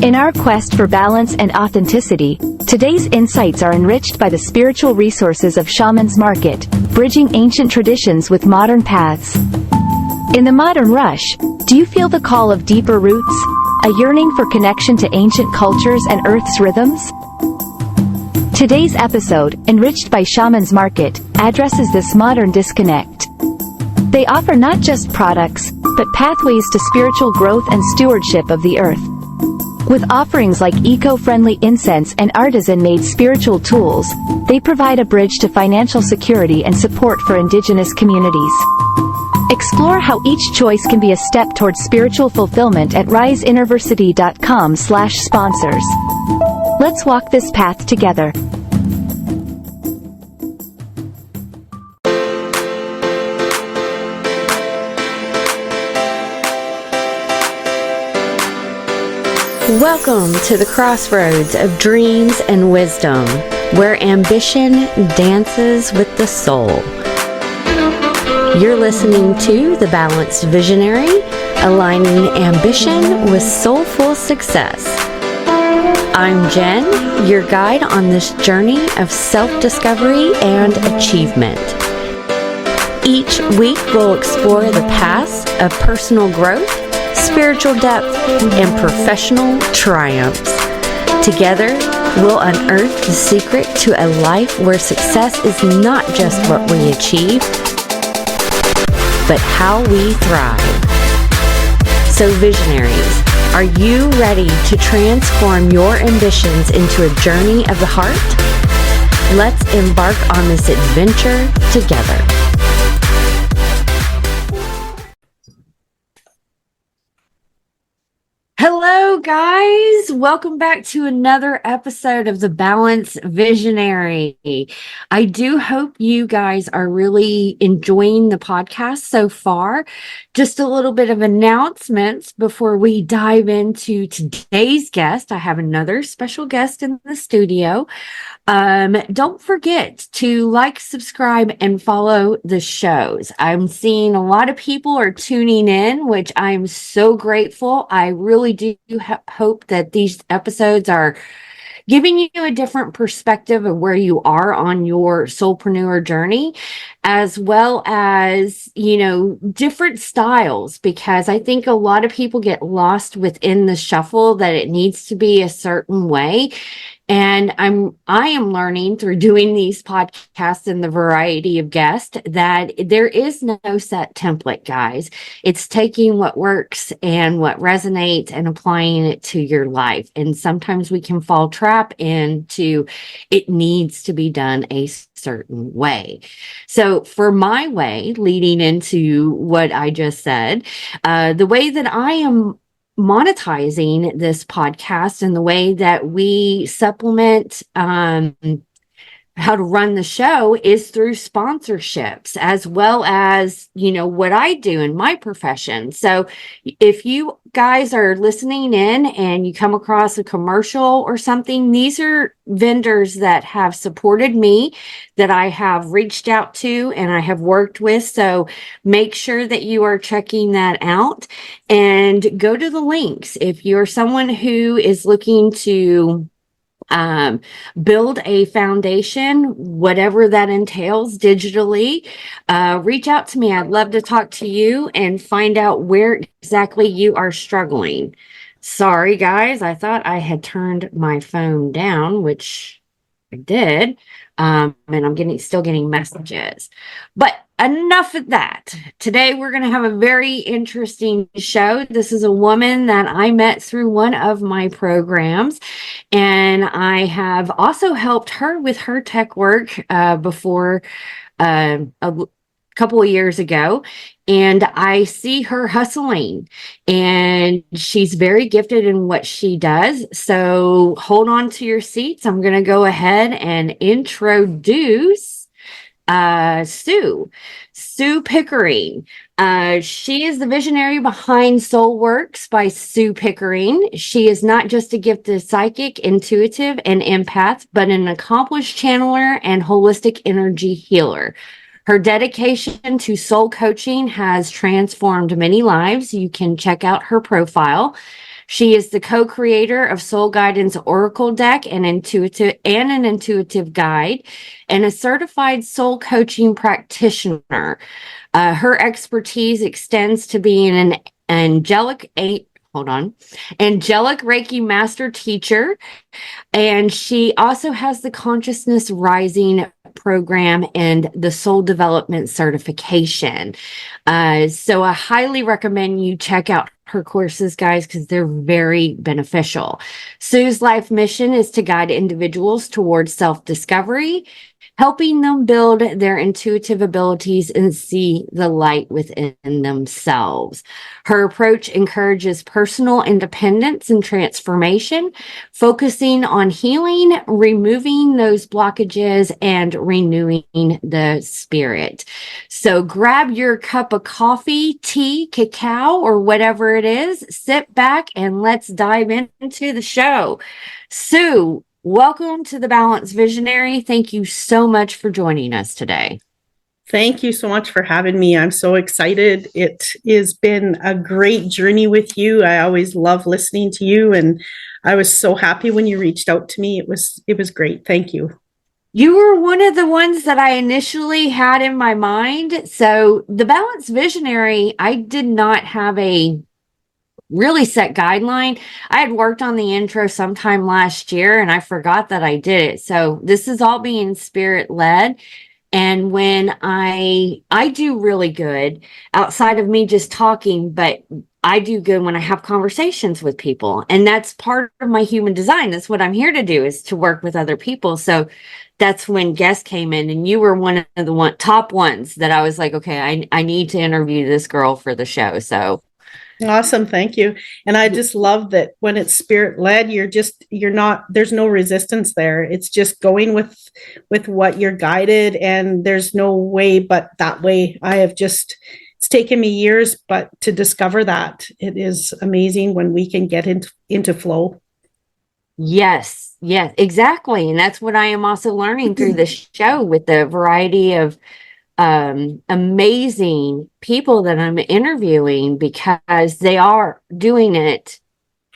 In our quest for balance and authenticity, today's insights are enriched by the spiritual resources of Shaman's Market, bridging ancient traditions with modern paths. In the modern rush, do you feel the call of deeper roots, a yearning for connection to ancient cultures and Earth's rhythms? Today's episode, enriched by Shaman's Market, addresses this modern disconnect. They offer not just products, but pathways to spiritual growth and stewardship of the earth. With offerings like eco-friendly incense and artisan-made spiritual tools, they provide a bridge to financial security and support for indigenous communities. Explore how each choice can be a step towards spiritual fulfillment at riseinnerversity.com/sponsors. Let's walk this path together. Welcome to the crossroads of dreams and wisdom, where ambition dances with the soul. You're listening to The Balanced Visionary, aligning ambition with soulful success. I'm Jen, your guide on this journey of self-discovery and achievement. Each week we'll explore the paths of personal growth, spiritual depth, and professional triumphs. Together, we'll unearth the secret to a life where success is not just what we achieve, but how we thrive. So visionaries, are you ready to transform your ambitions into a journey of the heart? Let's embark on this adventure together. Hello, guys. Welcome back to another episode of The Balanced Visionary. I do hope you guys are really enjoying the podcast so far. Just a little bit of announcements before we dive into today's guest. I have another special guest in the studio. Don't forget to like, subscribe, and follow the shows. I'm seeing a lot of people are tuning in, which I'm so grateful. I really do hope that these episodes are giving you a different perspective of where you are on your soulpreneur journey, as well as, different styles, because I think a lot of people get lost within the shuffle that it needs to be a certain way. And I am learning through doing these podcasts and the variety of guests that there is no set template, guys. It's taking what works and what resonates and applying it to your life. And sometimes we can fall trap into it needs to be done a certain way. So for my way, leading into what I just said, the way that I am monetizing this podcast and the way that we supplement how to run the show is through sponsorships, as well as, what I do in my profession. So if you guys are listening in and you come across a commercial or something, these are vendors that have supported me, that I have reached out to and I have worked with. So make sure that you are checking that out and go to the links. If you're someone who is looking to build a foundation, whatever that entails digitally, reach out to me. I'd love to talk to you and find out where exactly you are struggling. Sorry, guys. I thought I had turned my phone down, which I did. And I'm still getting messages, but enough of that. Today, we're going to have a very interesting show. This is a woman that I met through one of my programs, and I have also helped her with her tech work before a couple of years ago. And I see her hustling, and she's very gifted in what she does. So hold on to your seats. I'm going to go ahead and introduce Sue Pickering. She is the visionary behind Soulworks by Sue Pickering. She is not just a gifted psychic, intuitive, and empath, but an accomplished channeler and holistic energy healer. Her dedication to soul coaching has transformed many lives. You can check out her profile. She is the co-creator of Soul Guidance Oracle Deck and an intuitive guide, and a certified soul coaching practitioner. Her expertise extends to being an angelic Reiki master teacher, and she also has the Consciousness Rising program and the Soul Development certification. So I highly recommend you check out her courses, guys, because they're very beneficial. Sue's life mission is to guide individuals towards self-discovery, helping them build their intuitive abilities and see the light within themselves. Her approach encourages personal independence and transformation, focusing on healing, removing those blockages, and renewing the spirit. So grab your cup of coffee, tea, cacao, or whatever it is, sit back, and let's dive into the show. Sue, welcome to the Balance Visionary. Thank you so much for joining us today. Thank you so much for having me. I'm so excited. It has been a great journey with you. I always love listening to you, and I was so happy when you reached out to me. It was great. Thank you. You were one of the ones that I initially had in my mind. So the Balance Visionary, I did not have a really set guideline. I had worked on the intro sometime last year and I forgot that I did it. So this is all being spirit led. And when I do really good outside of me just talking, but I do good when I have conversations with people. And that's part of my human design. That's what I'm here to do, is to work with other people. So that's when guests came in, and you were one of the top ones that I was like, okay, I need to interview this girl for the show. So awesome. Thank you. And I just love that when it's spirit led, there's no resistance there. It's just going with what you're guided, and there's no way but that way. It's taken me years, but to discover that, it is amazing when we can get into flow. Yes, exactly. And that's what I am also learning through this show, with the variety of amazing people that I'm interviewing, because they are doing it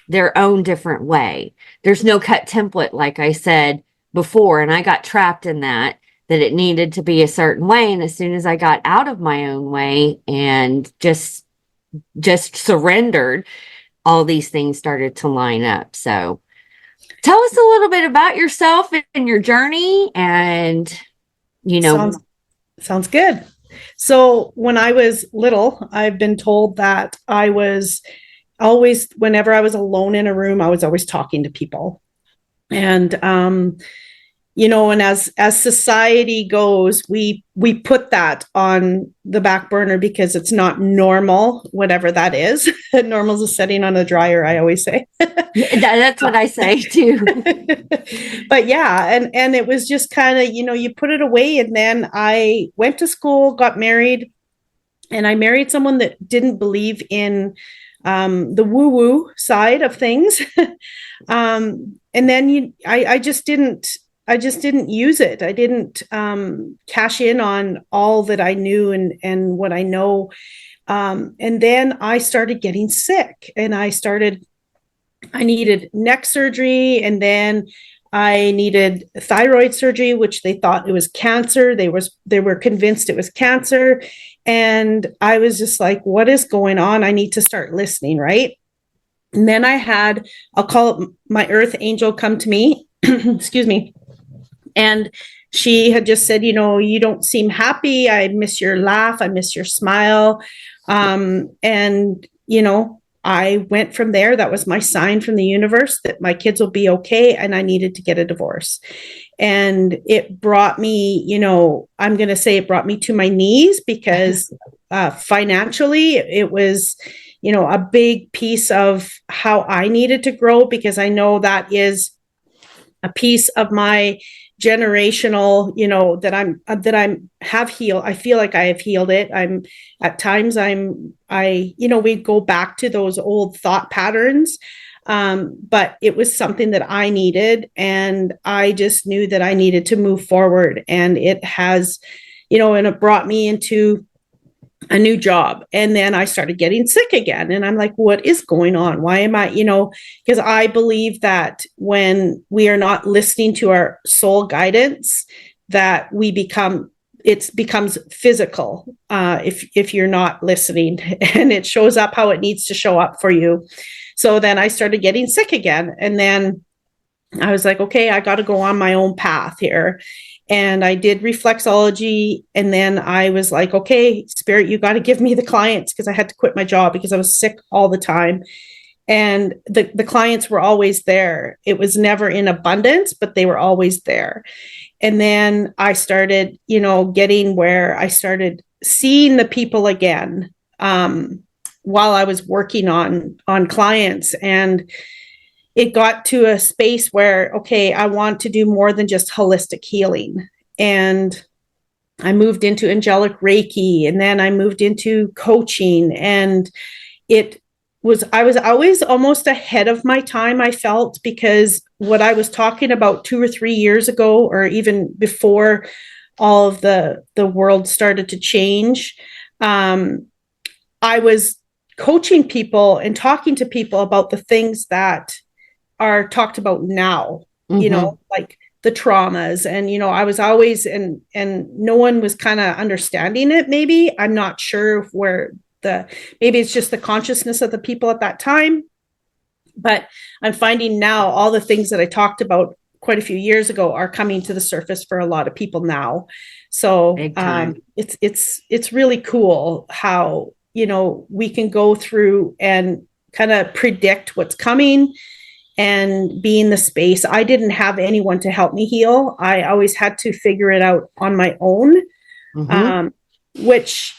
their own different way. There's no cut template, like I said before, and I got trapped in that it needed to be a certain way. And as soon as I got out of my own way and just surrendered, all these things started to line up. So tell us a little bit about yourself and your journey, and Sounds good. So when I was little, I've been told that I was always, whenever I was alone in a room, I was always talking to people. And and as society goes, we put that on the back burner because it's not normal, whatever that is. Normal is sitting on a dryer, I always say. That's what I say too. But yeah, and it was just kind of, you put it away. And then I went to school, got married, and I married someone that didn't believe in the woo-woo side of things. And then I just didn't use it. I didn't cash in on all that I knew and what I know. And then I started getting sick, and I needed neck surgery, and then I needed thyroid surgery, which they thought it was cancer. They were convinced it was cancer. And I was just like, what is going on? I need to start listening, right? And then I'll call it my earth angel, come to me, excuse me. And she had just said, you don't seem happy. I miss your laugh. I miss your smile. I went from there. That was my sign from the universe that my kids will be okay. And I needed to get a divorce. And it brought me, I'm going to say it brought me to my knees, because financially it was, a big piece of how I needed to grow, because I know that is a piece of my generational, that have healed. I feel like I have healed it. At times we go back to those old thought patterns. But it was something that I needed, and I just knew that I needed to move forward. And it has, and it brought me into a new job. And then I started getting sick again. And I'm like, what is going on? Why am I, because I believe that when we are not listening to our soul guidance, that it becomes physical if you're not listening, and it shows up how it needs to show up for you. So then I started getting sick again. And then I was like, okay, I got to go on my own path here. And I did reflexology. And then I was like, okay, Spirit, you got to give me the clients, because I had to quit my job because I was sick all the time. And the clients were always there. It was never in abundance, but they were always there. And then I started, getting where I started seeing the people again while I was working on clients. And it got to a space where, okay, I want to do more than just holistic healing. And I moved into angelic Reiki, and then I moved into coaching. And I was always almost ahead of my time, I felt, because what I was talking about 2 or 3 years ago, or even before all of the world started to change, I was coaching people and talking to people about the things that are talked about now, like the traumas. And, I was always, and no one was kind of understanding it. Maybe, I'm not sure where maybe it's just the consciousness of the people at that time. But I'm finding now all the things that I talked about quite a few years ago are coming to the surface for a lot of people now. So it's really cool how, we can go through and kind of predict what's coming and be in the space. I didn't have anyone to help me heal. I always had to figure it out on my own, which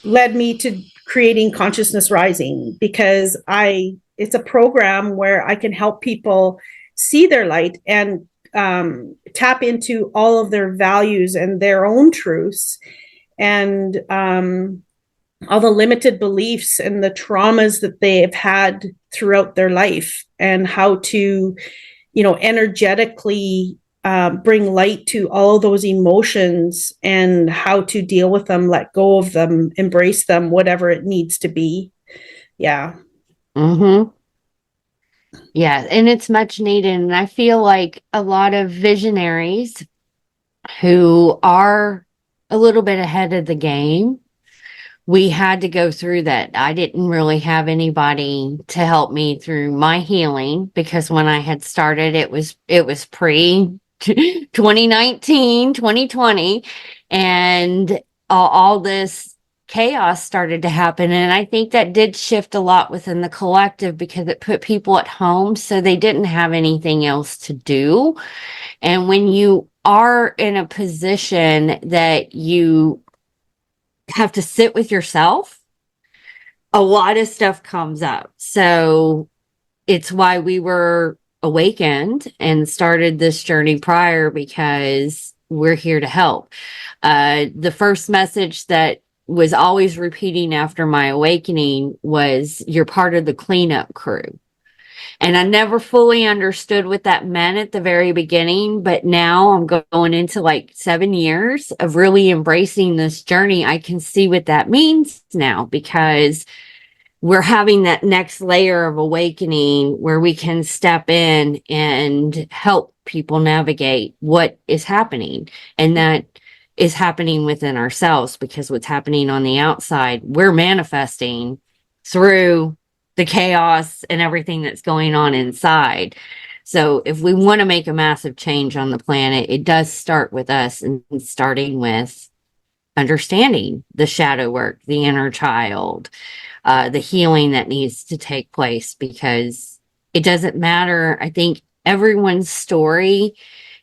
led me to creating Consciousness Rising, because it's a program where I can help people see their light and tap into all of their values and their own truths, and all the limited beliefs and the traumas that they have had throughout their life, and how to, energetically bring light to all those emotions, and how to deal with them, let go of them, embrace them, whatever it needs to be. Yeah. Yeah, and it's much needed. And I feel like a lot of visionaries who are a little bit ahead of the game, we had to go through that. I didn't really have anybody to help me through my healing, because when I had started, it was pre 2019, 2020, and all this chaos started to happen. And I think that did shift a lot within the collective, because it put people at home, so they didn't have anything else to do. And when you are in a position that you have to sit with yourself, a lot of stuff comes up. So it's why we were awakened and started this journey prior, because we're here to help. The first message that was always repeating after my awakening was, you're part of the cleanup crew. And I never fully understood what that meant at the very beginning, but now I'm going into like 7 years of really embracing this journey. I can see what that means now, because we're having that next layer of awakening where we can step in and help people navigate what is happening. And that is happening within ourselves, because what's happening on the outside, we're manifesting through the chaos and everything that's going on inside. So if we want to make a massive change on the planet, it does start with us, and starting with understanding the shadow work, the inner child, the healing that needs to take place, because it doesn't matter. I think everyone's story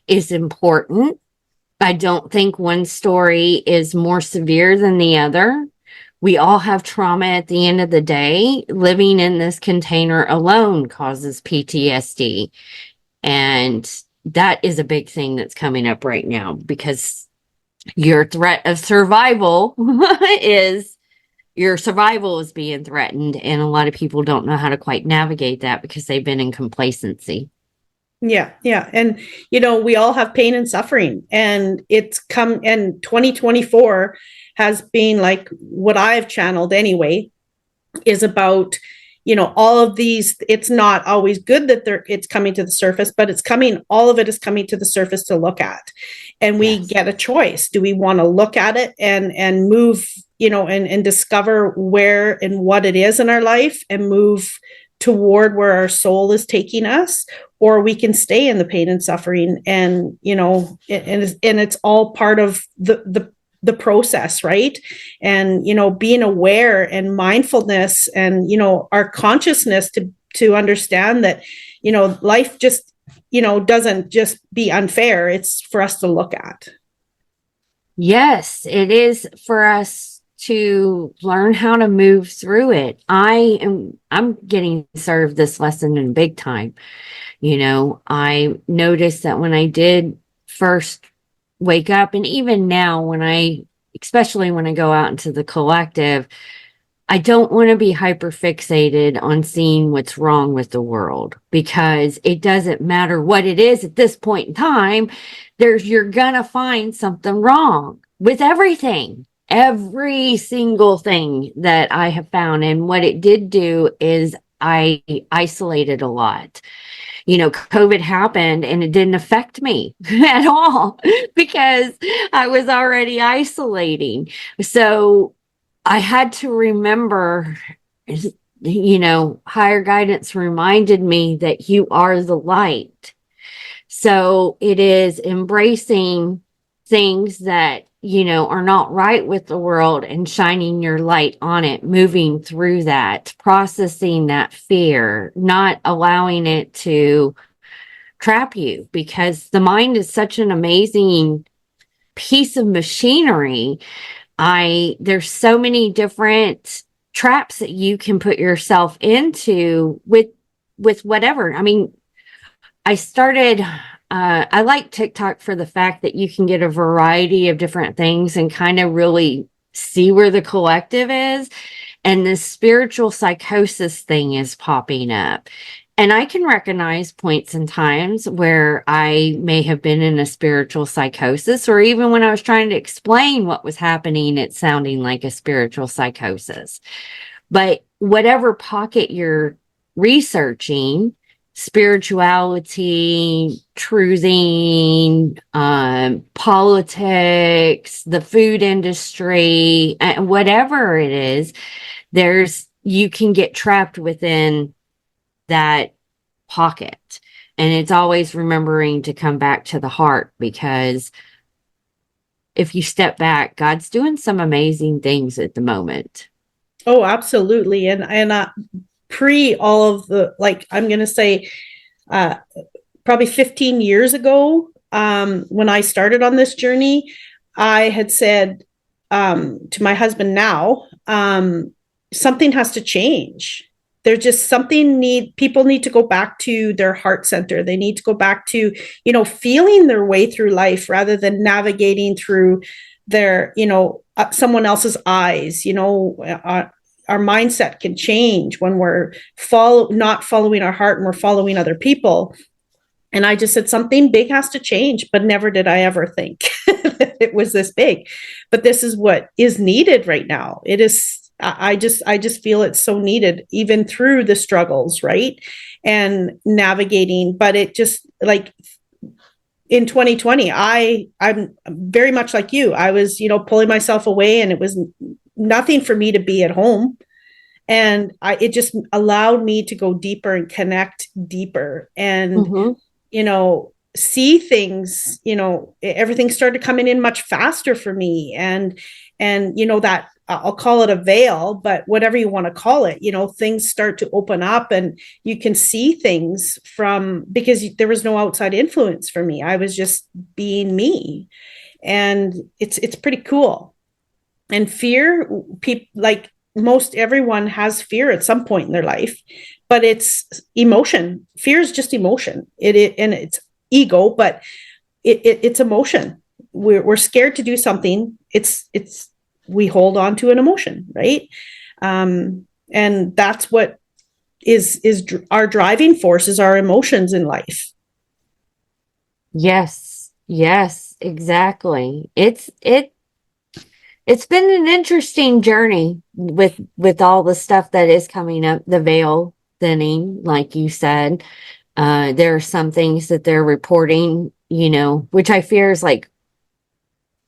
is important. I don't think one story is more severe than the other. We all have trauma at the end of the day. Living in this container alone causes PTSD. And that is a big thing that's coming up right now, because your threat of survival is being threatened. And a lot of people don't know how to quite navigate that, because they've been in complacency. Yeah. Yeah. And, we all have pain and suffering, and 2024 has been like what I've channeled anyway, is about, all of these. It's not always good that it's coming to the surface, but all of it is coming to the surface to look at. And we get a choice. Do we want to look at it and move, and discover where and what it is in our life and move toward where our soul is taking us, or we can stay in the pain and suffering, and it's all part of the process, right? And being aware and mindfulness, and our consciousness to understand that life just doesn't just be unfair. It's for us to look at. Yes, it is for us to learn how to move through it. I'm getting served this lesson in big time. I noticed that when I did first wake up, and even now especially when I go out into the collective, I don't want to be hyper fixated on seeing what's wrong with the world, because it doesn't matter what it is at this point in time. You're gonna find something wrong with everything, every single thing that I have found. And what it did do is I isolated a lot. COVID happened and it didn't affect me at all because I was already isolating. So I had to remember, higher guidance reminded me that you are the light. So it is embracing things that, are not right with the world and shining your light on it, moving through that, processing that fear, not allowing it to trap you, because the mind is such an amazing piece of machinery. There's so many different traps that you can put yourself into with whatever. I mean, I like TikTok for the fact that you can get a variety of different things and kind of really see where the collective is. And this spiritual psychosis thing is popping up. And I can recognize points and times where I may have been in a spiritual psychosis, or even when I was trying to explain what was happening, it's sounding like a spiritual psychosis. But whatever pocket you're researching, spirituality, truthing, politics, the food industry, whatever it is, you can get trapped within that pocket. And it's always remembering to come back to the heart, because if you step back, God's doing some amazing things at the moment. Oh, absolutely. And pre all of the, like, I'm going to say, probably 15 years ago, when I started on this journey, I had said to my husband now, something has to change. There's just people need to go back to their heart center. They need to go back to, feeling their way through life rather than navigating through their, someone else's eyes. Our mindset can change when we're not following our heart and we're following other people. And I just said something big has to change, but never did I ever think that it was this big. But this is what is needed right now. It is. I just feel it's so needed, even through the struggles, right? And navigating. But it just, like, in 2020, I'm very much like you. I was, pulling myself away, and it was nothing for me to be at home. And it just allowed me to go deeper and connect deeper and, see things, everything started coming in much faster for me. And that I'll call it a veil, but whatever you want to call it, things start to open up and you can see things because there was no outside influence for me. I was just being me. And it's pretty cool. And fear, like most everyone has fear at some point in their life, but it's emotion. Fear is just emotion. And it's ego, but it's emotion. We're scared to do something. We hold on to an emotion, right? And that's what is our driving force, is our emotions in life. Yes, exactly. It's it's been an interesting journey with all the stuff that is coming up, the veil thinning, like you said. There are some things that they're reporting, which I fear is like,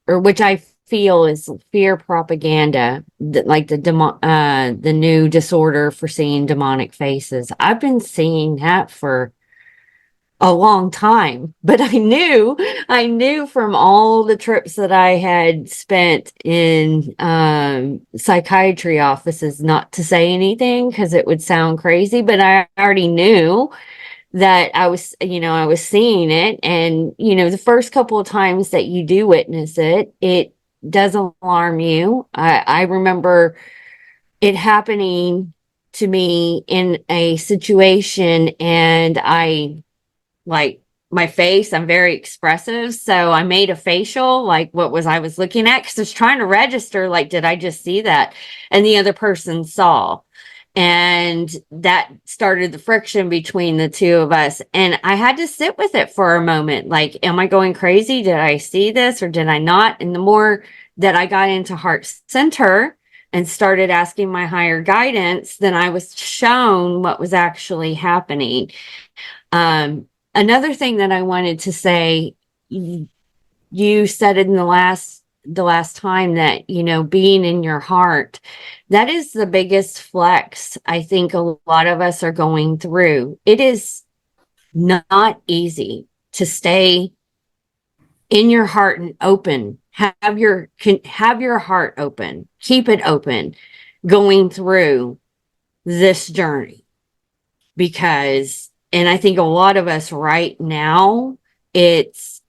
or which I feel is fear propaganda, like the new disorder for seeing demonic faces. I've been seeing that for a long time, but I knew from all the trips that I had spent in psychiatry offices not to say anything because it would sound crazy, but I already knew that I was seeing it. And, the first couple of times that you do witness it, it does alarm you. I remember it happening to me in a situation, and like my face, I'm very expressive. So I made a facial, like I was looking at, because I was trying to register, like, did I just see that? And the other person saw. And that started the friction between the two of us. And I had to sit with it for a moment. Like, am I going crazy? Did I see this or did I not? And the more that I got into Heart Center and started asking my higher guidance, then I was shown what was actually happening. Another thing that I wanted to say, you said in the last time that, being in your heart, that is the biggest flex I think a lot of us are going through. It is not easy to stay in your heart and open. Have your heart open, keep it open going through this journey, because, and I think a lot of us right now, it's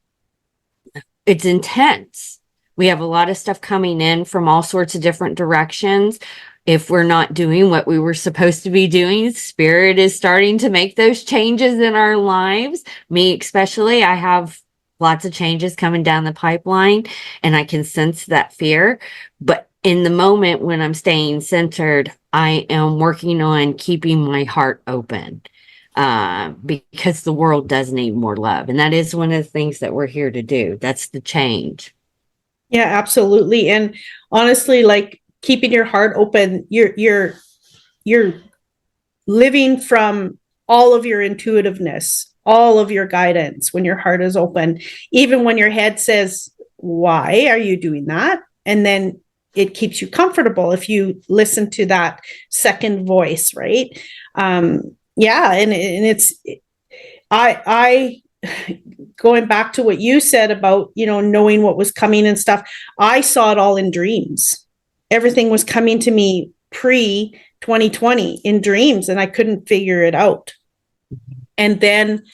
intense. We have a lot of stuff coming in from all sorts of different directions. If we're not doing what we were supposed to be doing, Spirit is starting to make those changes in our lives. Me especially, I have lots of changes coming down the pipeline, and I can sense that fear. But in the moment when I'm staying centered, I am working on keeping my heart open, because the world does need more love. And that is one of the things that we're here to do. That's the change. Yeah, absolutely. And honestly, like, keeping your heart open, you're living from all of your intuitiveness, all of your guidance when your heart is open, even when your head says, why are you doing that? And then it keeps you comfortable if you listen to that second voice, right? Yeah, and it's I going back to what you said about, knowing what was coming and stuff, I saw it all in dreams. Everything was coming to me pre 2020 in dreams, and I couldn't figure it out. And then,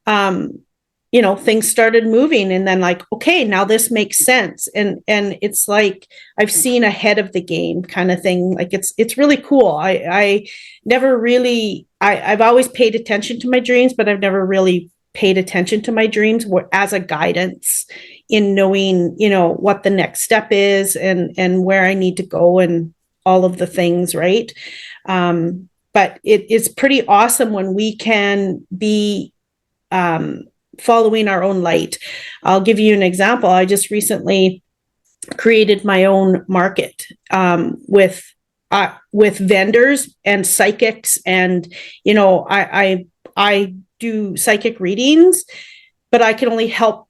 things started moving, and then, like, okay, now this makes sense. And it's like, I've seen ahead of the game kind of thing. Like, it's really cool. I never really, I've always paid attention to my dreams, but I've never really paid attention to my dreams as a guidance in knowing, what the next step is and where I need to go and all of the things, right? But it's pretty awesome when we can be following our own light. I'll give you an example. I just recently created my own market with vendors and psychics, and I do psychic readings, but I can only help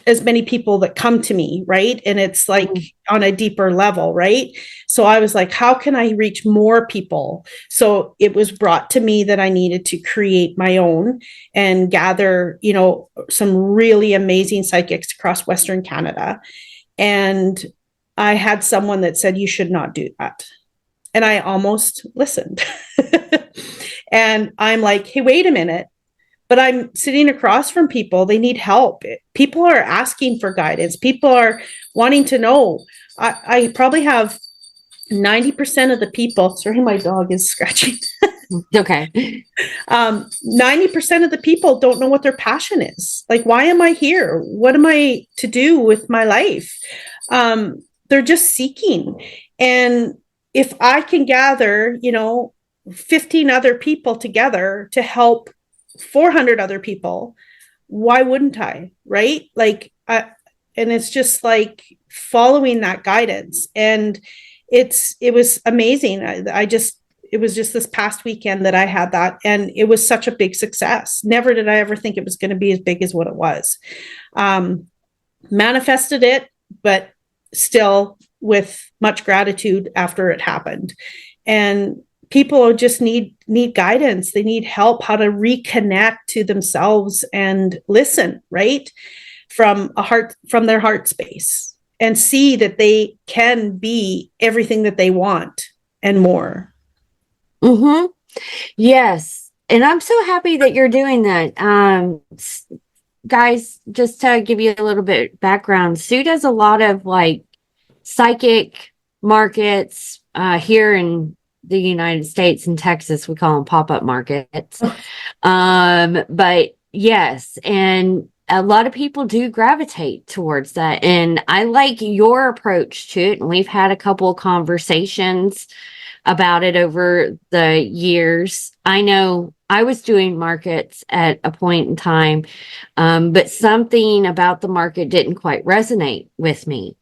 as many people that come to me, right? And it's like on a deeper level, right? So I was like, how can I reach more people? So it was brought to me that I needed to create my own and gather, some really amazing psychics across Western Canada. And I had someone that said, you should not do that. And I almost listened. And I'm like, hey, wait a minute. But I'm sitting across from people. They need help. People are asking for guidance. People are wanting to know. I probably have 90% of the people. Sorry, my dog is scratching. Okay. 90% of the people don't know what their passion is. Like, why am I here? What am I to do with my life? They're just seeking. And if I can gather, 15 other people together to help 400 other people, why wouldn't I? Right? Like, and it's just like following that guidance. And it was amazing. It was just this past weekend that I had that, and it was such a big success. Never did I ever think it was going to be as big as what it was. Manifested it, but still with much gratitude after it happened. And people just need guidance. They need help how to reconnect to themselves and listen, right? From their heart space, and see that they can be everything that they want and more. Mm-hmm. Yes. And I'm so happy that you're doing that. Guys, just to give you a little bit background, Sue does a lot of like psychic markets here in the United States. In Texas, we call them pop-up markets. But yes, and a lot of people do gravitate towards that. And I like your approach to it. And we've had a couple of conversations about it over the years. I know I was doing markets at a point in time, but something about the market didn't quite resonate with me.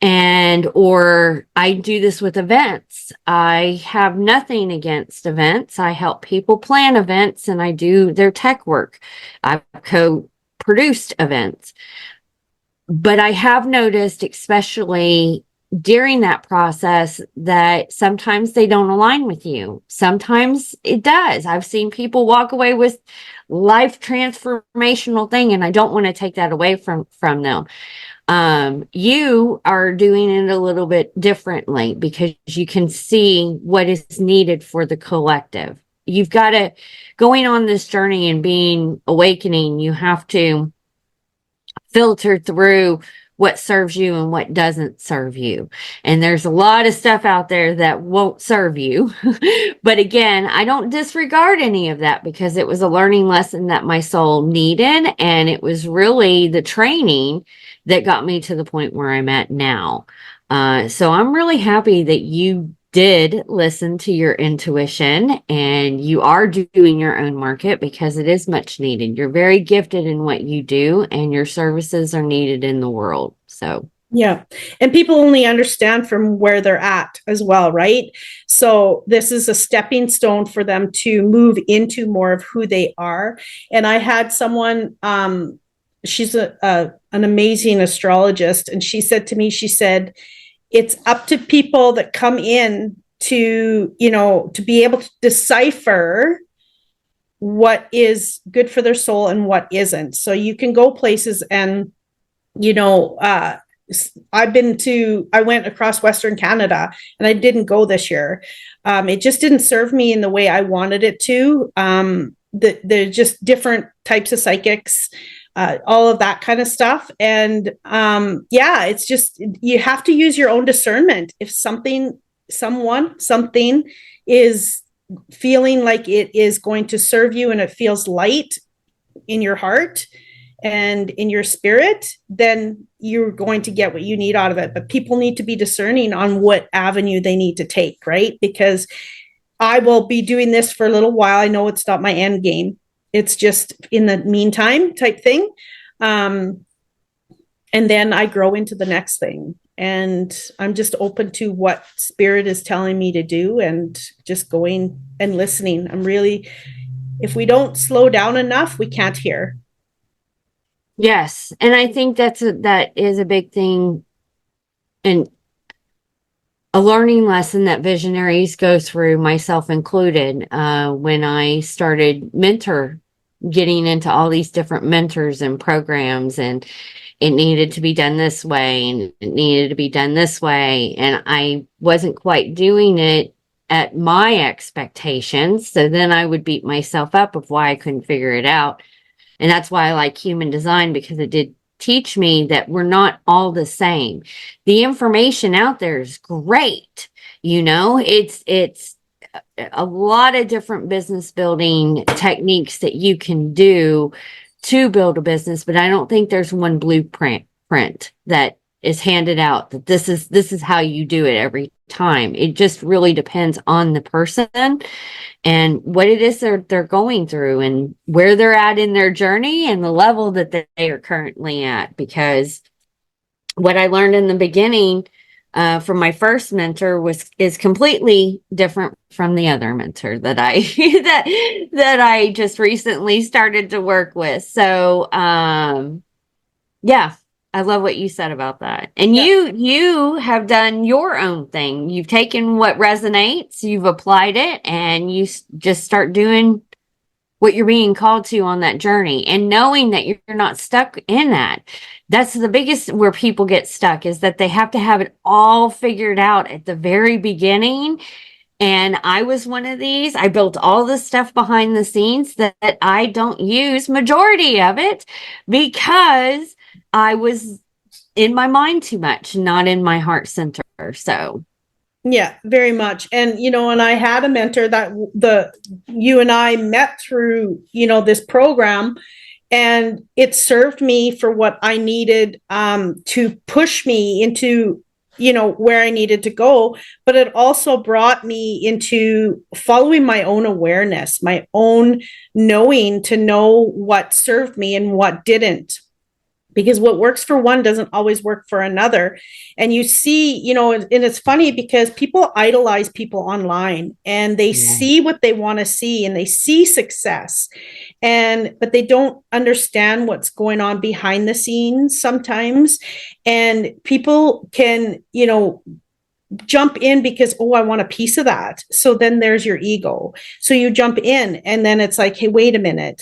Or I do this with events. I have nothing against events. I help people plan events, and I do their tech work. I've co-produced events. But I have noticed, especially during that process, that sometimes they don't align with you. Sometimes it does. I've seen people walk away with life transformational thing, and I don't want to take that away from them. You are doing it a little bit differently because you can see what is needed for the collective. You've got to, going on this journey and being awakening, you have to filter through what serves you and what doesn't serve you. And there's a lot of stuff out there that won't serve you. But again, I don't disregard any of that because it was a learning lesson that my soul needed. And it was really the training that got me to the point where I'm at now. So I'm really happy that you did listen to your intuition and you are doing your own market because it is much needed. You're very gifted in what you do and your services are needed in the world. So yeah. And people only understand from where they're at as well, right? So this is a stepping stone for them to move into more of who they are. And I had someone, she's an amazing astrologist, and she said to me, she said, it's up to people that come in to, to be able to decipher what is good for their soul and what isn't. So you can go places and, I went across Western Canada, and I didn't go this year. It just didn't serve me in the way I wanted it to. They're just different types of psychics, all of that kind of stuff. And it's just, you have to use your own discernment. If something is feeling like it is going to serve you and it feels light in your heart and in your spirit, then you're going to get what you need out of it. But people need to be discerning on what avenue they need to take, right? Because I will be doing this for a little while. I know it's not my end game. It's just in the meantime type thing. And then I grow into the next thing. And I'm just open to what spirit is telling me to do and just going and listening. If we don't slow down enough, we can't hear. yes. And I think that is a big thing and a learning lesson that visionaries go through, myself included, when I started getting into all these different mentors and programs, and it needed to be done this way and it needed to be done this way. And I wasn't quite doing it at my expectations. So then I would beat myself up of why I couldn't figure it out. And that's why I like human design, because it did teach me that we're not all the same. The information out there is great. It's a lot of different business building techniques that you can do to build a business, but I don't think there's one blueprint that is handed out that this is how you do it every time. It just really depends on the person and what it is they're going through and where they're at in their journey and the level that they are currently at, because what I learned in the beginning from my first mentor is completely different from the other mentor that I that I just recently started to work with. So yeah, I love what you said about that. And Yeah. you have done your own thing. You've taken what resonates, you've applied it, and just start doing what you're being called to on that journey, and knowing that you're not stuck in that. That's the biggest where people get stuck, is that they have to have it all figured out at the very beginning. And I was one of these. I built all the stuff behind the scenes that I don't use majority of it because I was in my mind too much, not in my heart center. So Yeah, very much. And and I had a mentor that you and I met through, this program, and it served me for what I needed to push me into where I needed to go, but it also brought me into following my own awareness, my own knowing, to know what served me and what didn't, because what works for one doesn't always work for another. And you see, and it's funny because people idolize people online, and they see what they want to see, and they see success, but they don't understand what's going on behind the scenes sometimes. And people can jump in because, oh, I want a piece of that. So then there's your ego. So you jump in, and then it's like, hey, wait a minute.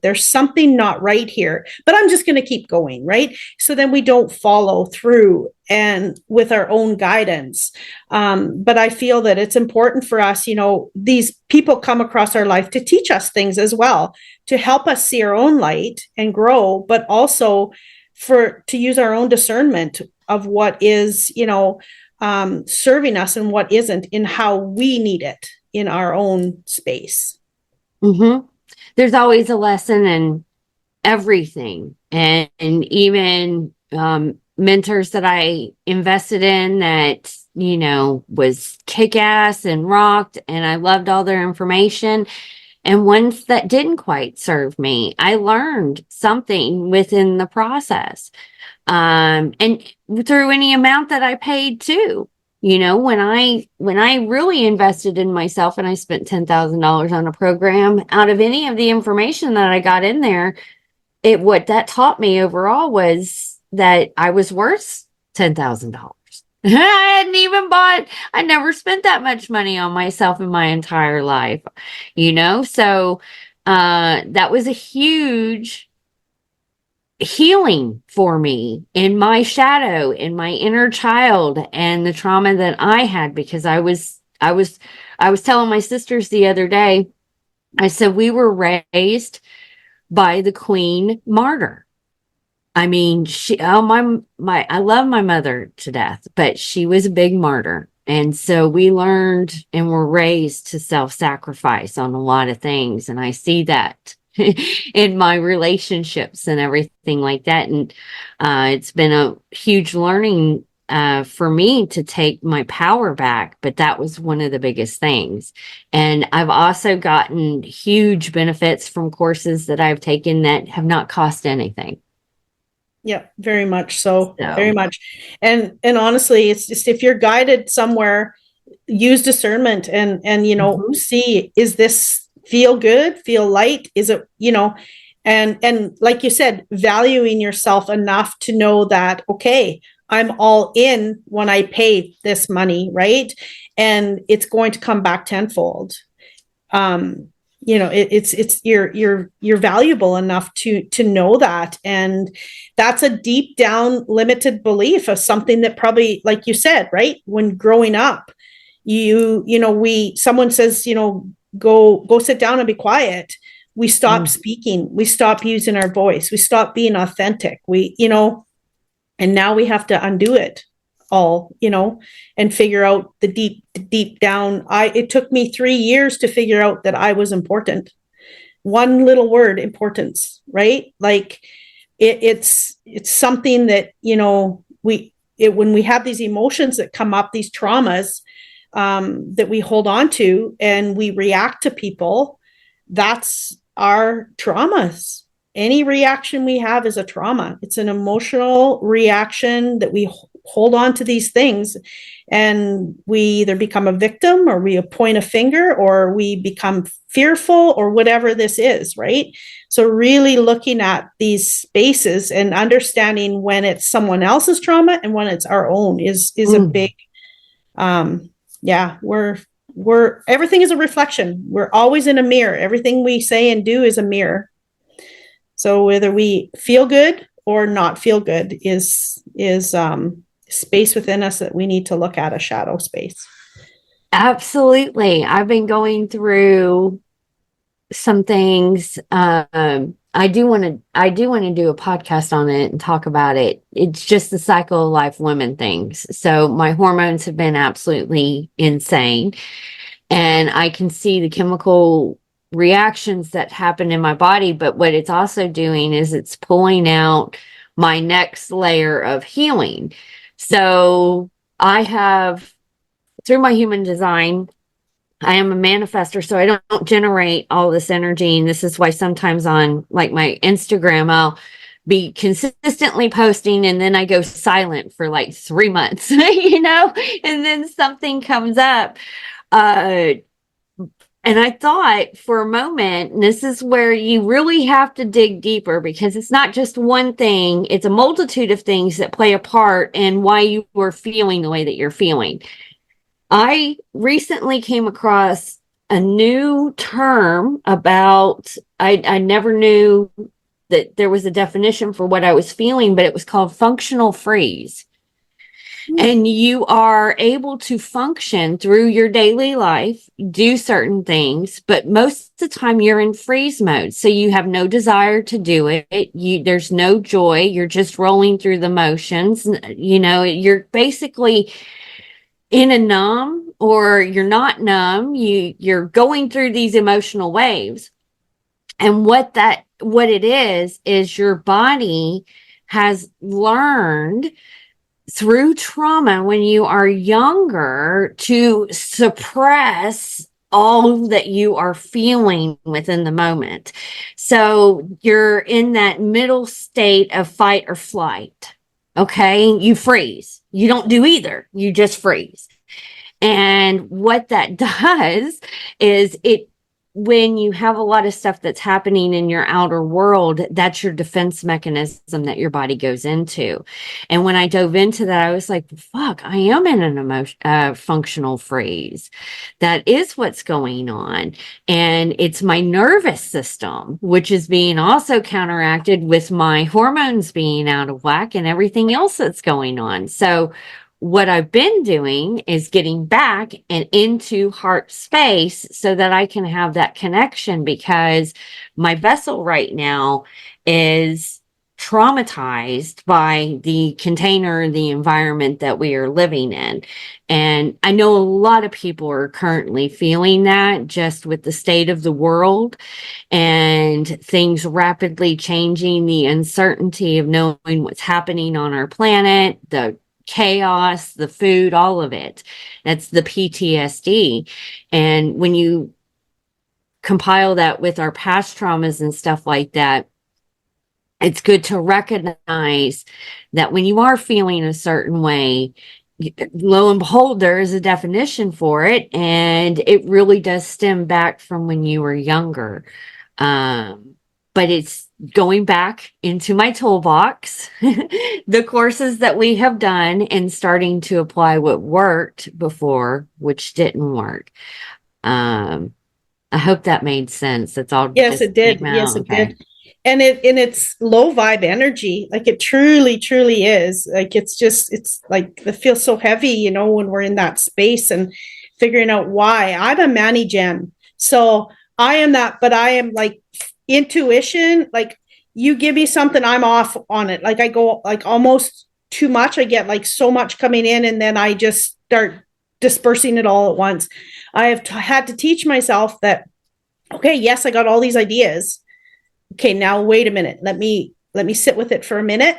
There's something not right here, but I'm just going to keep going. Right. So then we don't follow through and with our own guidance. But I feel that it's important for us, these people come across our life to teach us things as well, to help us see our own light and grow, but also to use our own discernment of what is, serving us and what isn't, in how we need it in our own space. mm-hmm. There's always a lesson in everything. And even mentors that I invested in that, was kick-ass and rocked, and I loved all their information. And ones that didn't quite serve me, I learned something within the process. And through any amount that I paid too. When I really invested in myself and I spent $10,000 on a program, out of any of the information that I got in there, what that taught me overall was that I was worth $10,000. I never spent that much money on myself in my entire life, so that was a huge healing for me in my shadow, in my inner child, and the trauma that I had, because I was telling my sisters the other day, I said, we were raised by the Queen Martyr. I mean, I love my mother to death, but she was a big martyr. And so we learned and were raised to self-sacrifice on a lot of things. And I see that in my relationships and everything like that. And it's been a huge learning for me to take my power back, but that was one of the biggest things. And I've also gotten huge benefits from courses that I've taken that have not cost anything. Yeah, very much so. Very much. And honestly, it's just, if you're guided somewhere, use discernment and Mm-hmm. see, is this feel good, feel light? Is it, and like you said, valuing yourself enough to know that, okay, I'm all in when I pay this money, right? And it's going to come back tenfold. It's you're valuable enough to know that. And that's a deep down limited belief of something that probably, like you said, right, when growing up, someone says, go sit down and be quiet. We stop speaking, we stop using our voice, we stop being authentic, and now we have to undo it all, and figure out the deep down. It took me 3 years to figure out that I was important. One little word, importance, right? Like it's something that, when we have these emotions that come up, these traumas, that we hold on to and we react to people, that's our traumas. any reaction we have is a trauma. It's an emotional reaction that we hold on to these things, and we either become a victim, or we point a finger, or we become fearful, or whatever this is, right? So really looking at these spaces and understanding when it's someone else's trauma and when it's our own is a big, we're everything is a reflection. We're always in a mirror. Everything we say and do is a mirror. So whether we feel good or not feel good is space within us that we need to look at, a shadow space. Absolutely. I've been going through some things. I do want to do a podcast on it and talk about it. It's just the cycle of life women things. So my hormones have been absolutely insane, and I can see the chemical reactions that happen in my body. But what it's also doing is it's pulling out my next layer of healing. So I have, through my human design, I am a manifester, so I don't generate all this energy. And this is why sometimes on like my Instagram, I'll be consistently posting, and then I go silent for like 3 months, and then something comes up. And I thought for a moment, and this is where you really have to dig deeper, because it's not just one thing, it's a multitude of things that play a part in why you are feeling the way that you're feeling. I recently came across a new term about, I never knew that there was a definition for what I was feeling, but it was called functional freeze. And you are able to function through your daily life, do certain things, but most of the time you're in freeze mode. So you have no desire to do it. There's no joy. You're just rolling through the motions. You're basically in a numb, or you're not numb. You're going through these emotional waves. And what it is your body has learned through trauma when you are younger to suppress all that you are feeling within the moment. So you're in that middle state of fight or flight. Okay. You freeze. You don't do either. You just freeze. And what that does is when you have a lot of stuff that's happening in your outer world, that's your defense mechanism that your body goes into. And when I dove into that, I was like, fuck, I am in an functional freeze. That is what's going on. And it's my nervous system, which is being also counteracted with my hormones being out of whack and everything else that's going on. So what I've been doing is getting back and into heart space so that I can have that connection, because my vessel right now is traumatized by the container, the environment that we are living in. And I know a lot of people are currently feeling that, just with the state of the world and things rapidly changing, the uncertainty of knowing what's happening on our planet, the chaos, the food, all of it. That's the PTSD. And when you compile that with our past traumas and stuff like that, it's good to recognize that when you are feeling a certain way, lo and behold, there is a definition for it. And it really does stem back from when you were younger. But it's going back into my toolbox, the courses that we have done, and starting to apply what worked before, which didn't work. I hope that made sense. That's all. Yes, it did. Yes, it did. And it's low vibe energy. Like it truly, truly is. Like it's like it feels so heavy, when we're in that space and figuring out why. I'm a Manny Gen. So I am that, but I am like intuition. Like you give me something, I'm off on it. Like I go like almost too much. I get like so much coming in, and then I just start dispersing it all at once. I have had to teach myself that, okay, yes, I got all these ideas. Okay, now wait a minute. Let me sit with it for a minute.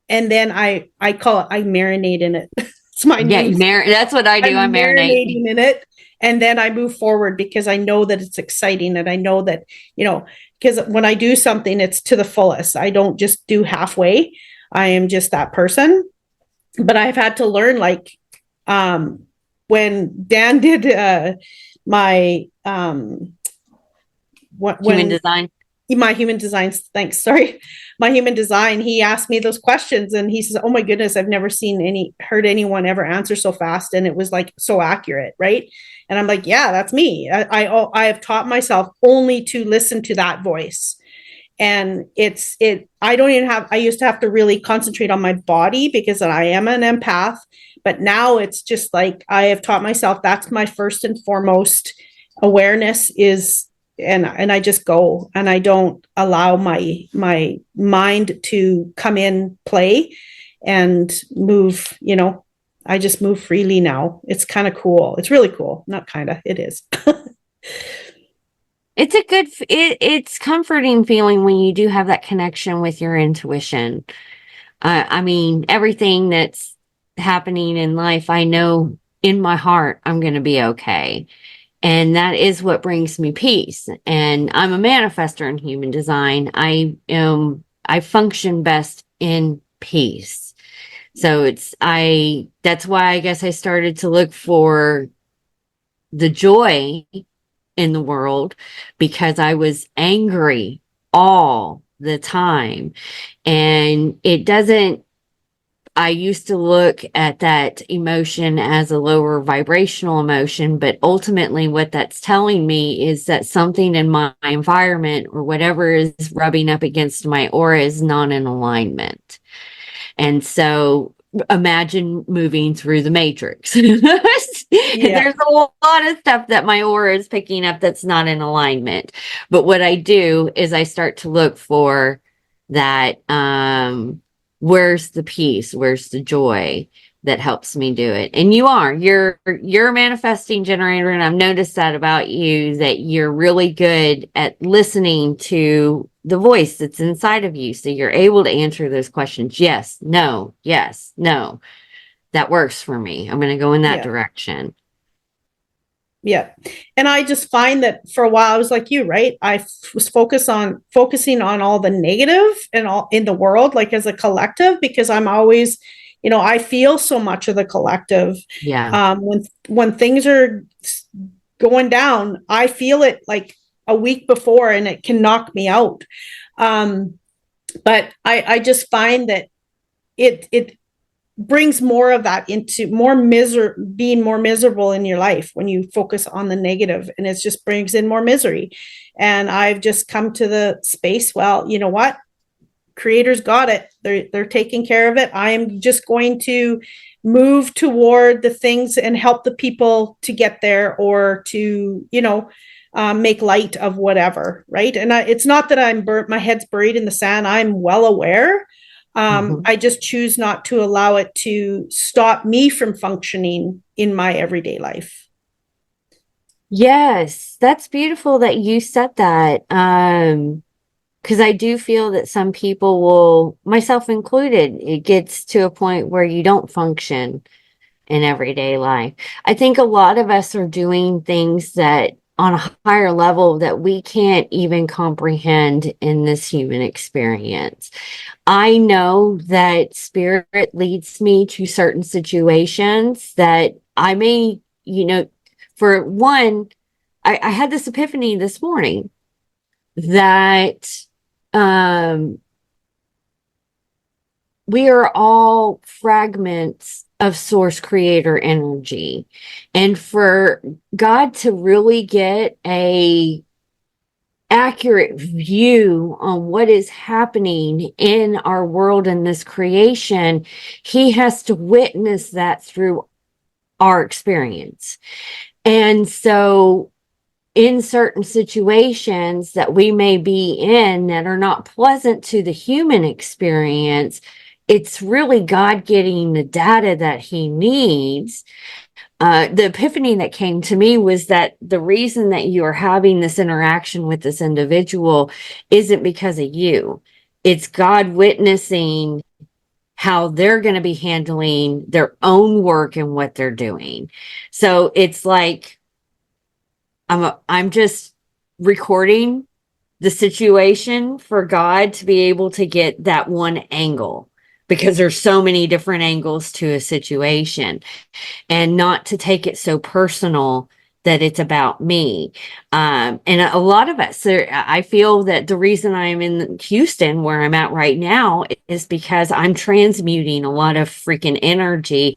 And then I call it, I marinate in it. It's my Yeah, new, that's what I do. I I'm marinate. marinating in it, and then I move forward because I know that it's exciting, and I know that, because when I do something, it's to the fullest. I don't just do halfway. I am just that person. But I've had to learn, like, when Dan did my Human when design. my human design, thanks, sorry, my human design, he asked me those questions, and he says, oh my goodness, I've never heard anyone ever answer so fast, and it was like so accurate, right? And I'm like, yeah, that's me. I have taught myself only to listen to that voice. And I don't even have, I used to have to really concentrate on my body because I am an empath, but now it's just like I have taught myself that's my first and foremost awareness is, and I just go, and I don't allow my mind to come in, play, and move. I just move freely now. It's kind of cool. It's really cool. Not kind of, it is. It's it's comforting feeling when you do have that connection with your intuition. I mean, everything that's happening in life, I know in my heart I'm going to be okay. And that is what brings me peace. And I'm a manifester in human design. I function best in peace. So that's why I guess I started to look for the joy in the world, because I was angry all the time. And I used to look at that emotion as a lower vibrational emotion, but ultimately what that's telling me is that something in my environment or whatever is rubbing up against my aura is not in alignment. And so imagine moving through the matrix. Yeah. There's a lot of stuff that my aura is picking up that's not in alignment. But what I do is I start to look for that, where's the peace, where's the joy that helps me do it. And you're a manifesting generator, and I've noticed that about you, that you're really good at listening to the voice that's inside of you, so you're able to answer those questions. Yes, no, yes, no. That works for me. I'm going to go in that Yeah. direction. Yeah. And I just find that for a while I was like you, right? Was focusing on all the negative and all in the world, like as a collective, because I'm always, I feel so much of the collective. Yeah. When things are going down, I feel it like a week before, and it can knock me out. But I just find that it brings more of that into being more miserable in your life when you focus on the negative, and it just brings in more misery. And I've just come to the space, well, you know what, creators got it, they're taking care of it. I am just going to move toward the things and help the people to get there, or to make light of whatever, right? And it's not that I'm burnt, my head's buried in the sand. I'm well aware. I just choose not to allow it to stop me from functioning in my everyday life. Yes, that's beautiful that you said that. Because I do feel that some people will, myself included, it gets to a point where you don't function in everyday life. I think a lot of us are doing things that on a higher level that we can't even comprehend in this human experience. I know that spirit leads me to certain situations that I may, for one, I had this epiphany this morning that we are all fragments of source creator energy. And for God to really get a accurate view on what is happening in our world and this creation, he has to witness that through our experience. And so in certain situations that we may be in that are not pleasant to the human experience, it's really God getting the data that he needs. The epiphany that came to me was that the reason that you are having this interaction with this individual isn't because of you. It's God witnessing how they're going to be handling their own work and what they're doing. So it's like I'm just recording the situation for God to be able to get that one angle, because there's so many different angles to a situation, and not to take it so personal that it's about me. And a lot of us, I feel that the reason I'm in Houston, where I'm at right now, is because I'm transmuting a lot of freaking energy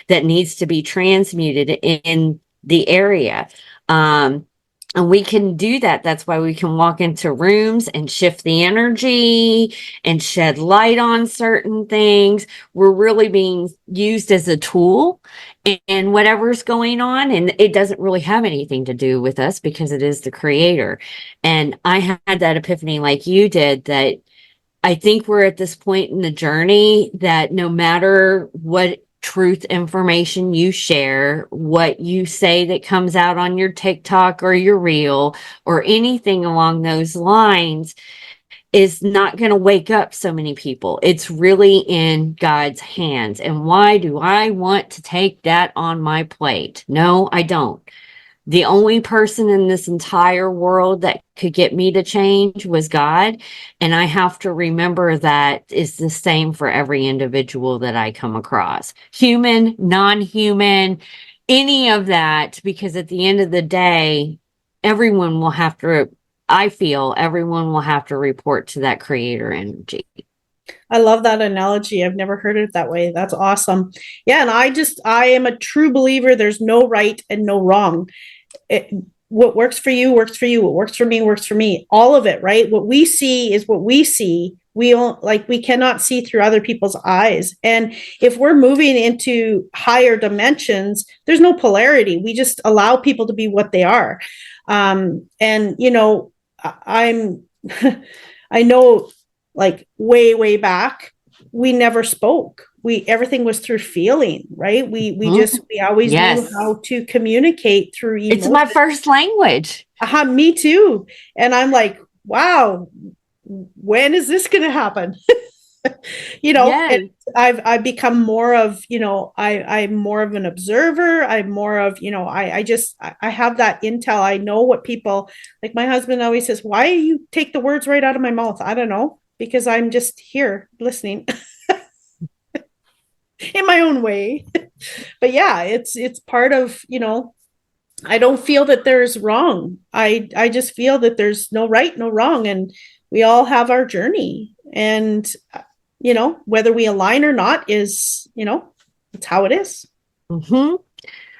that needs to be transmuted in the area. And we can do that. That's why we can walk into rooms and shift the energy and shed light on certain things. We're really being used as a tool in whatever's going on. And it doesn't really have anything to do with us, because it is the creator. And I had that epiphany like you did, that I think we're at this point in the journey that no matter what truth information you share, what you say that comes out on your TikTok or your reel or anything along those lines, is not going to wake up so many people. It's really in God's hands. And why do I want to take that on my plate? No, I don't. The only person in this entire world that could get me to change was God. And I have to remember that is the same for every individual that I come across. Human, non-human, any of that, because at the end of the day, everyone will have to, I feel everyone will have to report to that creator energy. I love that analogy. I've never heard it that way. That's awesome. Yeah, and I am a true believer there's no right and no wrong. What works for you works for you. What works for me works for me. All of it, right? What we see is what we see. We cannot see through other people's eyes. And if we're moving into higher dimensions, there's no polarity. We just allow people to be what they are. And I'm I know, like, way back, we never spoke. Everything was through feeling, right? We always knew how to communicate through emotion. It's my first language. Me too. And I'm like, wow, when is this going to happen? And I've become more of, I'm more of an observer. I'm more of, I have that intel. I know what people, like my husband always says, why do you take the words right out of my mouth? I don't know, because I'm just here listening in my own way. But yeah, it's part of, I don't feel that there's wrong. I just feel that there's no right, no wrong. And we all have our journey. And, whether we align or not is, it's how it is. Mm-hmm.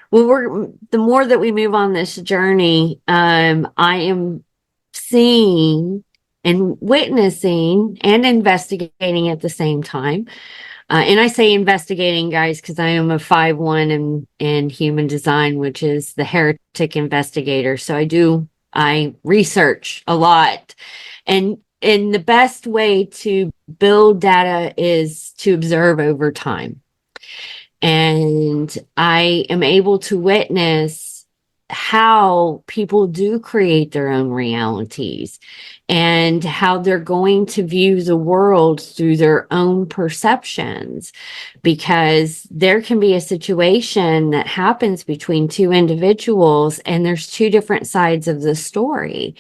Well, the more that we move on this journey, I am seeing and witnessing and investigating at the same time. And I say investigating, guys, because I am a 5-1 in human design, which is the heretic investigator. So I research a lot. And the best way to build data is to observe over time. And I am able to witness how people do create their own realities and how they're going to view the world through their own perceptions, because there can be a situation that happens between two individuals and there's two different sides of the story.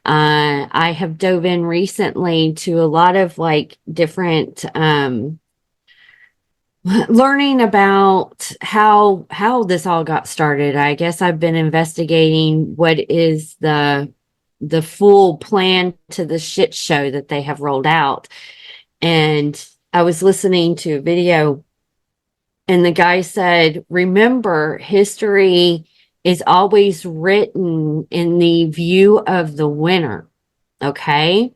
I have dove in recently to a lot of different learning about how this all got started. I guess I've been investigating what is the full plan to the shit show that they have rolled out. And I was listening to a video, and the guy said, remember, history is always written in the view of the winner. Okay?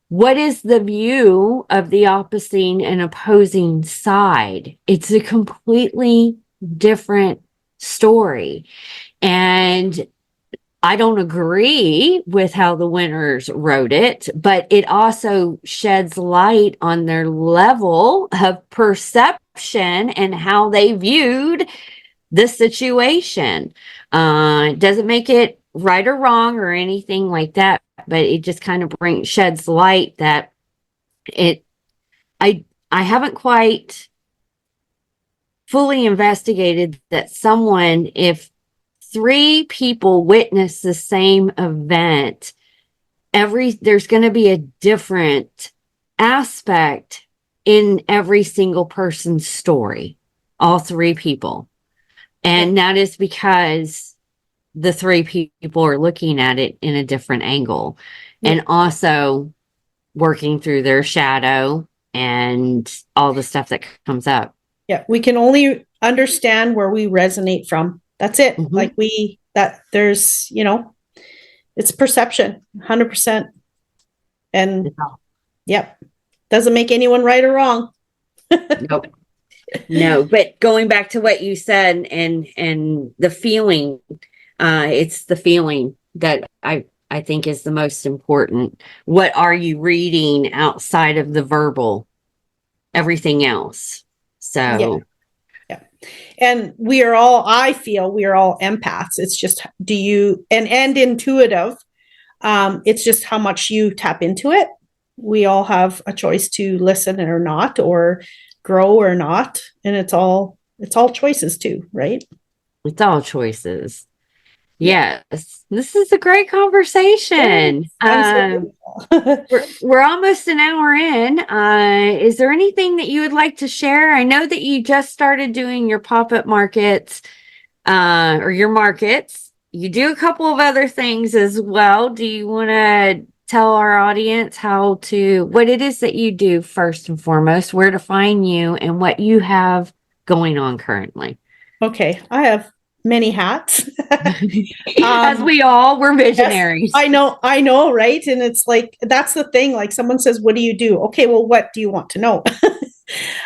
What is the view of the opposing and opposing side? It's a completely different story. And I don't agree with how the winners wrote it, but it also sheds light on their level of perception and how they viewed the situation. It doesn't make it right or wrong or anything like that, but it just kind of sheds light that I I haven't quite fully investigated that someone, if three people witness the same event, there's going to be a different aspect in every single person's story, all three people. And that is because the three people are looking at it in a different angle, and also working through their shadow and all the stuff that comes up. Yeah, we can only understand where we resonate from. That's it. Like there's, it's perception, 100%. And doesn't make anyone right or wrong. Nope. No, but going back to what you said and the feeling, it's the feeling that I think is the most important. What are you reading outside of the verbal? Everything else. So yeah. And I feel we are all empaths. It's just and intuitive. It's just how much you tap into it. We all have a choice to listen or not, or grow or not. And it's all choices too, right? It's all choices. Yes. This is a great conversation. We're almost an hour in. Is there anything that you would like to share? I know that you just started doing your pop-up markets, or your markets. You do a couple of other things as well. Do you want to tell our audience what it is that you do first and foremost, where to find you, and what you have going on currently? Okay. I have many hats. As we're visionaries. Yes, I know, right? And it's like, that's the thing. Like someone says, what do you do? Okay, well, what do you want to know?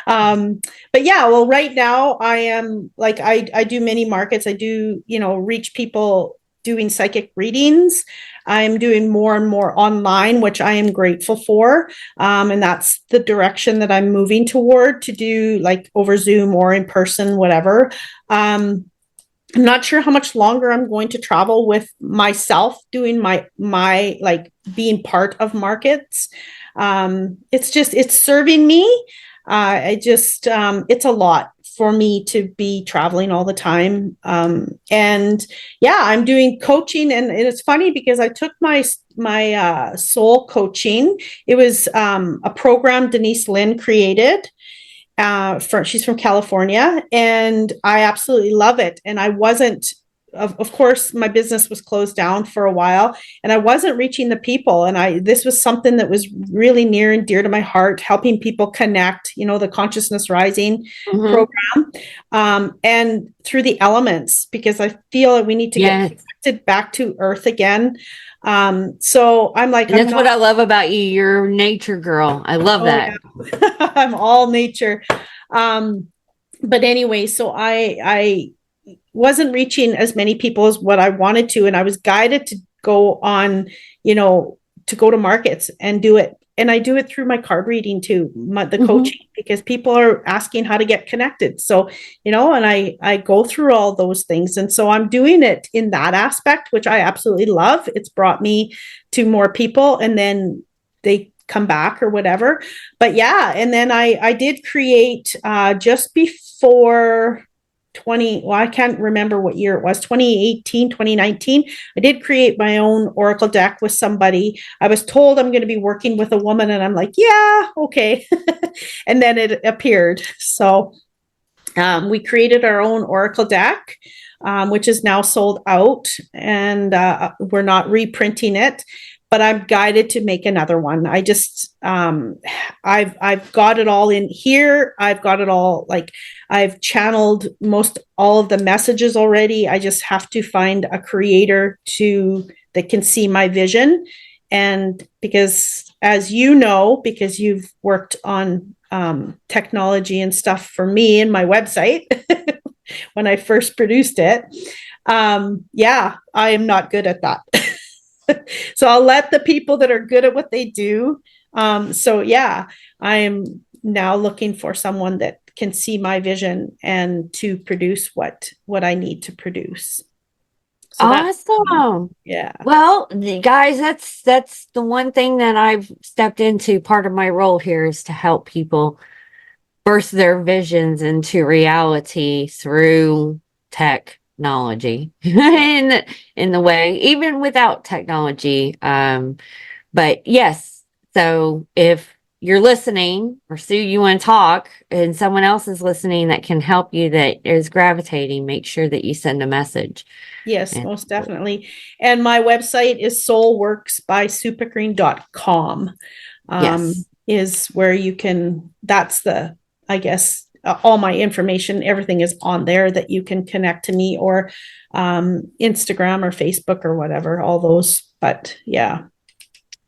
But yeah, well, right now I am like, I do many markets. I do, reach people doing psychic readings. I'm doing more and more online, which I am grateful for. And that's the direction that I'm moving toward, to do like over Zoom or in person, whatever. I'm not sure how much longer I'm going to travel with myself doing my like being part of markets. It's serving me. It's a lot for me to be traveling all the time. And yeah, I'm doing coaching, and it's funny because I took my soul coaching. It was a program Denise Lynn created. She's from California, and I absolutely love it. And I wasn't, of course, my business was closed down for a while, and I wasn't reaching the people. And this was something that was really near and dear to my heart, helping people connect, the consciousness rising program, and through the elements, because I feel that we need to get connected back to earth again. So I'm like, that's what I love about you. You're a nature girl. I love that. Yeah. I'm all nature. But anyway, so I wasn't reaching as many people as what I wanted to. And I was guided to go on, to go to markets and do it. And I do it through my card reading too, the coaching, because people are asking how to get connected. So, and I go through all those things. And so I'm doing it in that aspect, which I absolutely love. It's brought me to more people, and then they come back or whatever. But yeah, and then I did create just before I can't remember what year it was, 2018, 2019. I did create my own oracle deck with somebody. I was told I'm going to be working with a woman, and I'm like, yeah, okay. And then it appeared. So we created our own oracle deck, which is now sold out, and we're not reprinting it. But I'm guided to make another one. I just, I've got it all in here. I've got it all, like, I've channeled all of the messages already. I just have to find a creator that can see my vision. And because, as you know, because you've worked on technology and stuff for me and my website when I first produced it, I am not good at that. So I'll let the people that are good at what they do. So yeah, I am now looking for someone that can see my vision and to produce what I need to produce. So awesome. Yeah. Well, guys, that's the one thing that I've stepped into. Part of my role here is to help people birth their visions into reality through technology in the way, even without technology. But yes, so if you're listening, or Sue, you want to talk, and someone else is listening that can help you, that is gravitating, make sure that you send a message. Yes, most definitely. And my website is soulworksbysuepickering.com. Yes. Is where you can, that's the, I guess, all my information, everything is on there that you can connect to me, or Instagram or Facebook or whatever, all those. But yeah.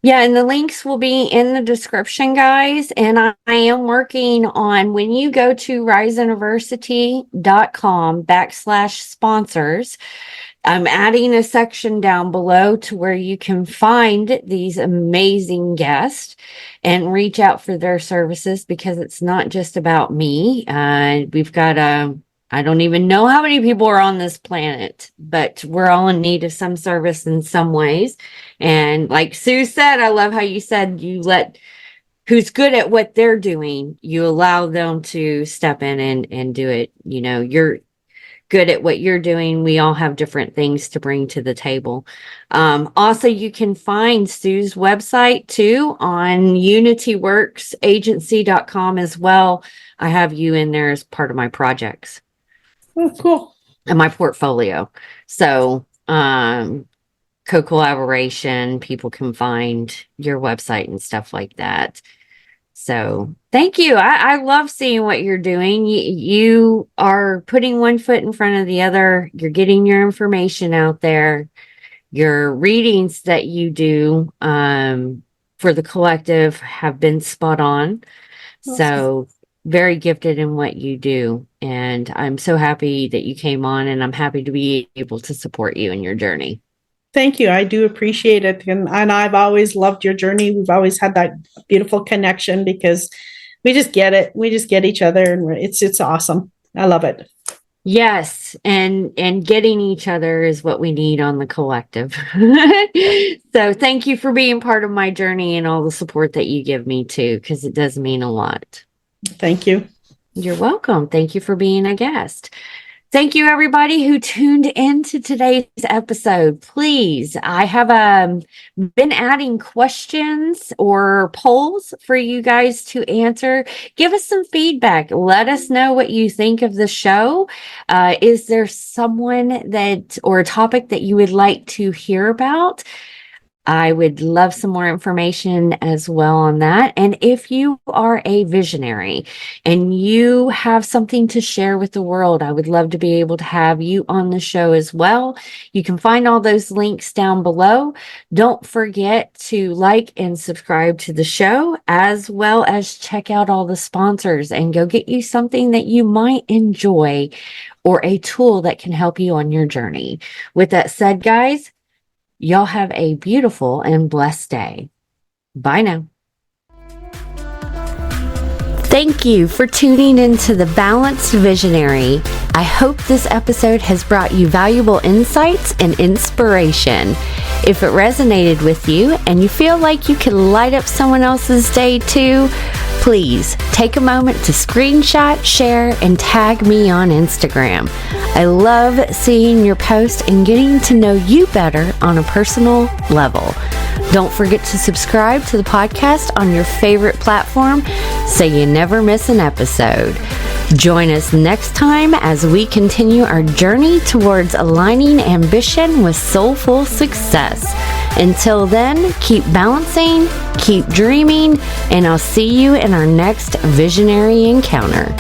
Yeah, and the links will be in the description, guys. And I am working on, when you go to riseuniversity.com/sponsors, I'm adding a section down below to where you can find these amazing guests and reach out for their services, because it's not just about me. We've got I don't even know how many people are on this planet, but we're all in need of some service in some ways. And like Sue said, I love how you said you let who's good at what they're doing, you allow them to step in and do it. You know, you're good at what you're doing. We all have different things to bring to the table. Also, you can find Sue's website too on unityworksagency.com as well. I have you in there as part of my projects. Oh, cool. And my portfolio. So, co-collaboration, people can find your website and stuff like that. So thank you. I love seeing what you're doing. You are putting one foot in front of the other. You're getting your information out there. Your readings that you do for the collective have been spot on. Awesome. So very gifted in what you do. And I'm so happy that you came on, and I'm happy to be able to support you in your journey. Thank you. I do appreciate it. And I've always loved your journey. We've always had that beautiful connection, because we just get it. We just get each other, and it's awesome. I love it. Yes, and getting each other is what we need on the collective. So thank you for being part of my journey and all the support that you give me too, because it does mean a lot. Thank you. You're welcome. Thank you for being a guest. Thank you, everybody who tuned into today's episode. Please, I have been adding questions or polls for you guys to answer. Give us some feedback. Let us know what you think of the show. Is there someone or a topic that you would like to hear about? I would love some more information as well on that. And if you are a visionary and you have something to share with the world, I would love to be able to have you on the show as well. You can find all those links down below. Don't forget to like and subscribe to the show, as well as check out all the sponsors and go get you something that you might enjoy, or a tool that can help you on your journey. With that said, guys, y'all have a beautiful and blessed day. Bye now. Thank you for tuning into The Balanced Visionary. I hope this episode has brought you valuable insights and inspiration. If it resonated with you and you feel like you can light up someone else's day too, please take a moment to screenshot, share, and tag me on Instagram. I love seeing your posts and getting to know you better on a personal level. Don't forget to subscribe to the podcast on your favorite platform so you never miss an episode. Join us next time as we continue our journey towards aligning ambition with soulful success. Until then, keep balancing, keep dreaming, and I'll see you in our next visionary encounter.